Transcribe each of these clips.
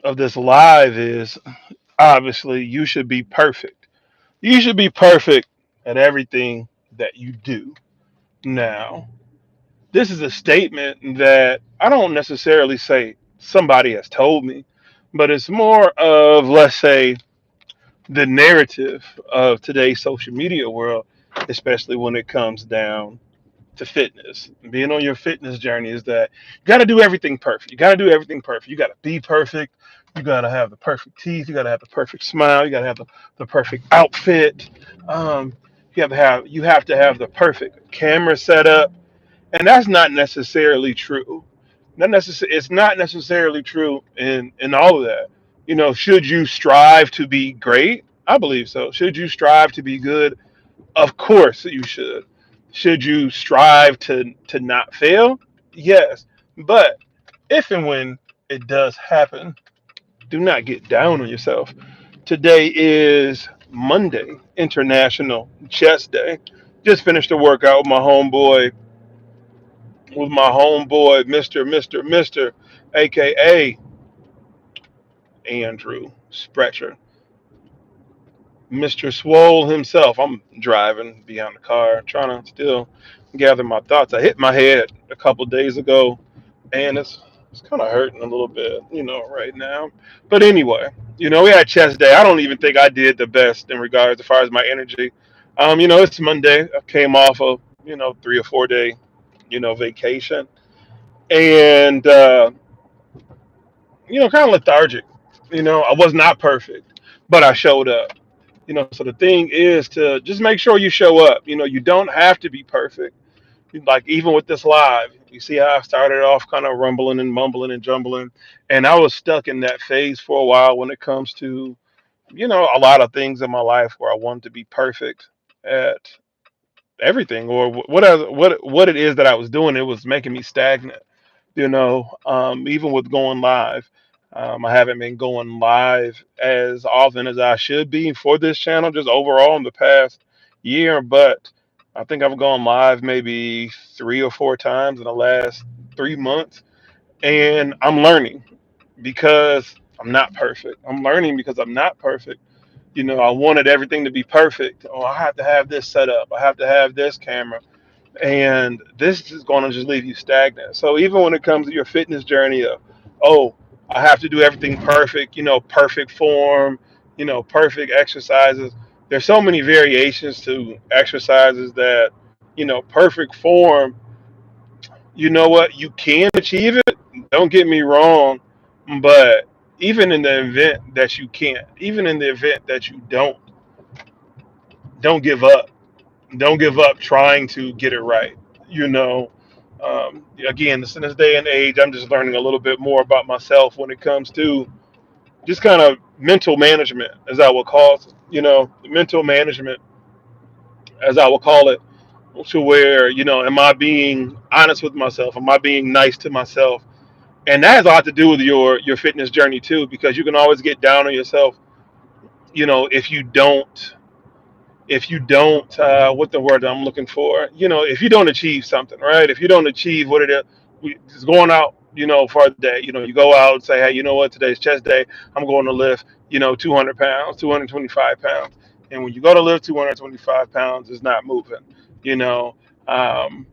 of this live is obviously you should be perfect. You should be perfect at everything that you do. Now, this is a statement that I don't necessarily say somebody has told me, but it's more of, let's say, the narrative of today's social media world, especially when it comes down to fitness. Being on your fitness journey is that you got to do everything perfect. You got to do everything perfect. You got to be perfect. You got to have the perfect teeth. You got to have the perfect smile. You got to have the perfect outfit. Um, you have to have the perfect camera setup, and that's not necessarily true. It's not necessarily true in all of that. Should you strive to be great? I believe so. Should you strive to be good? Of course you should. Should you strive to not fail? Yes. But if and when it does happen, do not get down on yourself. Today is Monday, International Chest Day. Just finished a workout with my homeboy, Mr. aka Andrew Spretcher. Mr. Swole himself. I'm driving behind the car, trying to still gather my thoughts. I hit my head a couple days ago, and it's kind of hurting a little bit, right now. But anyway, we had chest day. I don't even think I did the best in regards as far as my energy. It's Monday. I came off of 3 or 4 day, vacation, and kind of lethargic. I was not perfect, but I showed up. So the thing is to just make sure you show up. You don't have to be perfect. Like even with this live, you see how I started off kind of rumbling and mumbling and jumbling, and I was stuck in that phase for a while when it comes to a lot of things in my life where I wanted to be perfect at everything or whatever what it is that I was doing. It was making me stagnant. Even with going live. I haven't been going live as often as I should be for this channel, just overall in the past year. But I think I've gone live maybe 3 or 4 times in the last 3 months. And I'm learning because I'm not perfect. I'm learning because I'm not perfect. I wanted everything to be perfect. Oh, I have to have this set up. I have to have this camera, and this is going to just leave you stagnant. So even when it comes to your fitness journey of, oh, I have to do everything perfect, perfect form, perfect exercises. There's so many variations to exercises that, perfect form, you know what, you can achieve it. Don't get me wrong, but even in the event that you can't, even in the event that you don't give up. Don't give up trying to get it right. You know, Again, in this day and age, I'm just learning a little bit more about myself when it comes to just kind of mental management, as I would call it. Mental management, as I would call it, to where am I being honest with myself? Am I being nice to myself? And that has a lot to do with your fitness journey too, because you can always get down on yourself. If you don't what the word I'm looking for, if you don't achieve something, right? If you don't achieve what it is, just going out, for the day, you go out and say, hey, you know what, today's chest day. I'm going to lift 200 pounds, 225 pounds. And when you go to lift 225 pounds, it's not moving, you know um,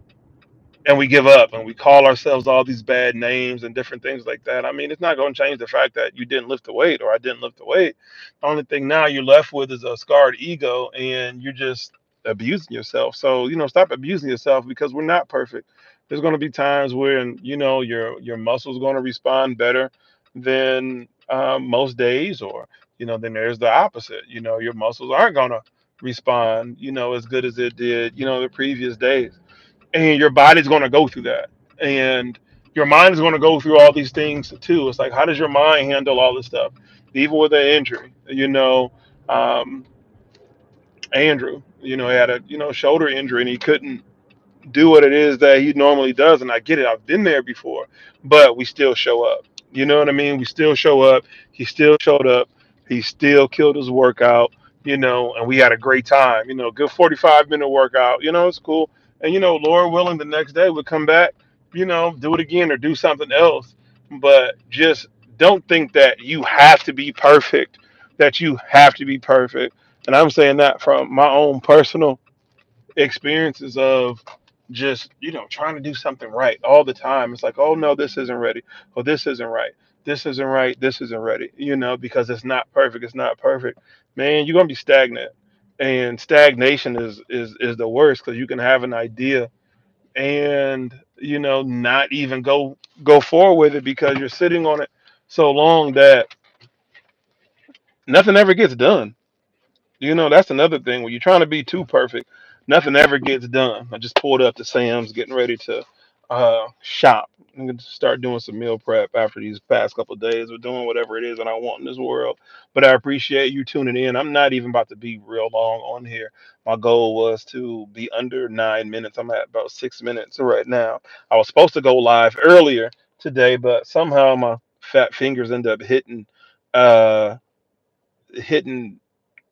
and we give up and we call ourselves all these bad names and different things like that. I mean, it's not going to change the fact that you didn't lift the weight or I didn't lift the weight. The only thing now you're left with is a scarred ego and you're just abusing yourself. So, stop abusing yourself because we're not perfect. There's going to be times when, your muscles going to respond better than most days, or, then there's the opposite. Your muscles aren't going to respond, as good as it did, the previous days, and your body's going to go through that, and your mind is going to go through all these things too. It's like, how does your mind handle all this stuff, even with an injury? Um, Andrew, he had a shoulder injury and he couldn't do what it is that he normally does. And I get it, I've been there before, but we still show up. You know what I mean? We still show up. He still showed up. He still killed his workout, and we had a great time. Good 45-minute workout. It's cool. And Lord willing, the next day we'll come back, do it again or do something else. But just don't think that you have to be perfect, that you have to be perfect. And I'm saying that from my own personal experiences of just, trying to do something right all the time. It's like, oh no, this isn't ready. Oh, this isn't right. This isn't right. This isn't ready. Because it's not perfect. It's not perfect. Man, you're gonna be stagnant. And stagnation is the worst because you can have an idea and not even go forward with it because you're sitting on it so long that nothing ever gets done. That's another thing. When you're trying to be too perfect, nothing ever gets done. I just pulled up to Sam's, getting ready to shop. I'm going to start doing some meal prep after these past couple of days of doing whatever it is that I want in this world. But I appreciate you tuning in. I'm not even about to be real long on here. My goal was to be under 9 minutes. I'm at about 6 minutes right now. I was supposed to go live earlier today, but somehow my fat fingers end up uh, hitting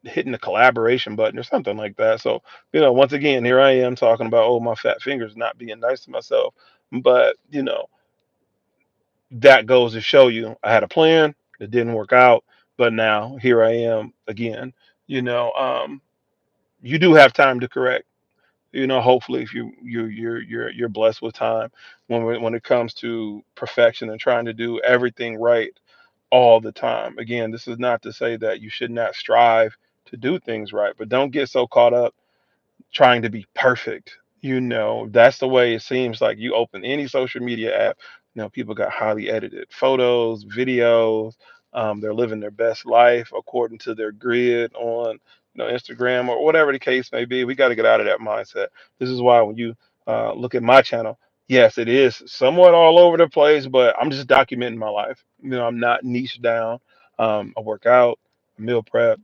hitting the collaboration button or something like that. So, once again, here I am talking about, oh, my fat fingers not being nice to myself. But, that goes to show you I had a plan, it didn't work out, but now here I am again. You know, um, you do have time to correct. Hopefully, if you're blessed with time when it comes to perfection and trying to do everything right all the time. Again, this is not to say that you should not strive to do things right, but don't get so caught up trying to be perfect. That's the way it seems like you open any social media app. People got highly edited photos, videos. They're living their best life according to their grid on, Instagram or whatever the case may be. We got to get out of that mindset. This is why when you look at my channel, yes, it is somewhat all over the place, but I'm just documenting my life. I'm not niche down. I work out, meal prep,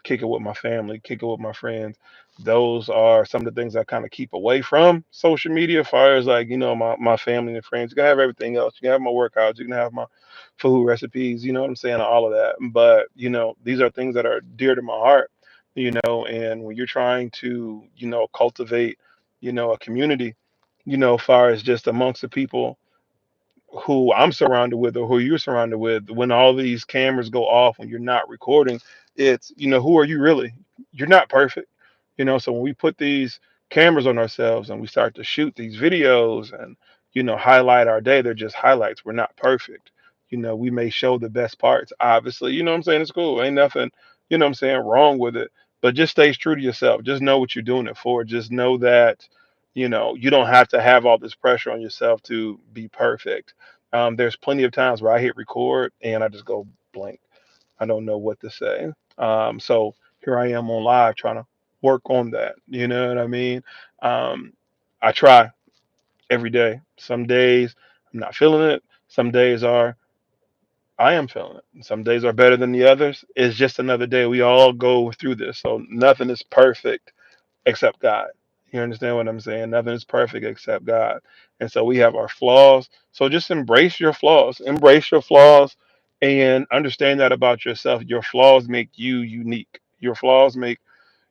kick it with my family, kick it with my friends. Those are some of the things I kind of keep away from social media, as far as like, my family and friends. You can have everything else. You can have my workouts, you can have my food recipes, you know what I'm saying, all of that. But, these are things that are dear to my heart, and when you're trying to, cultivate, a community, as far as just amongst the people who I'm surrounded with or who you're surrounded with, when all these cameras go off, when you're not recording, it's, who are you really? You're not perfect. So when we put these cameras on ourselves and we start to shoot these videos and, highlight our day, they're just highlights. We're not perfect. We may show the best parts, obviously. You know what I'm saying? It's cool. Ain't nothing, what I'm saying, wrong with it. But just stay true to yourself. Just know what you're doing it for. Just know that, you don't have to have all this pressure on yourself to be perfect. There's plenty of times where I hit record and I just go blank. I don't know what to say. So here I am on live trying to work on that. You know what I mean? Um, I try every day. Some days I'm not feeling it. Some days I am feeling it. Some days are better than the others. It's just another day. We all go through this. So nothing is perfect except God. You understand what I'm saying? Nothing is perfect except God. And so we have our flaws. So just embrace your flaws. Embrace your flaws and understand that about yourself. Your flaws make you unique. Your flaws make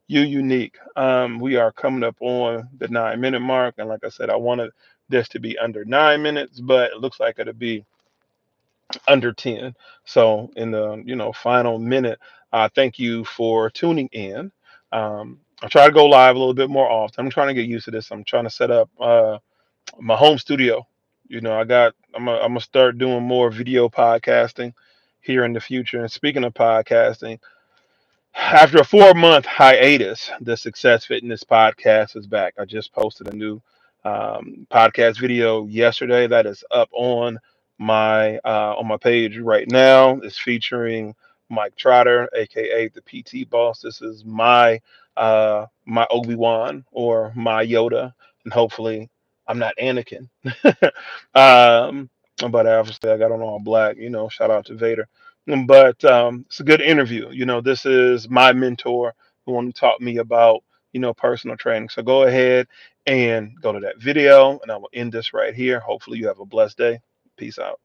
you unique. We are coming up on the 9 minute mark. And like I said, I wanted this to be under 9 minutes, but it looks like it'll be under 10. So in the final minute, thank you for tuning in. I try to go live a little bit more often. I'm trying to get used to this. I'm trying to set up my home studio. I'm gonna start doing more video podcasting here in the future. And speaking of podcasting, after a 4 month hiatus, the Success Fitness podcast is back. I just posted a new podcast video yesterday that is up on my page right now. It's featuring Mike Trotter, aka the PT Boss. This is my Obi-Wan or my Yoda, and hopefully I'm not Anakin. um, but obviously I got on all black. Shout out to Vader. But it's a good interview. This is my mentor, the one who taught me about, personal training. So go ahead and go to that video, and I will end this right here. Hopefully you have a blessed day. Peace out.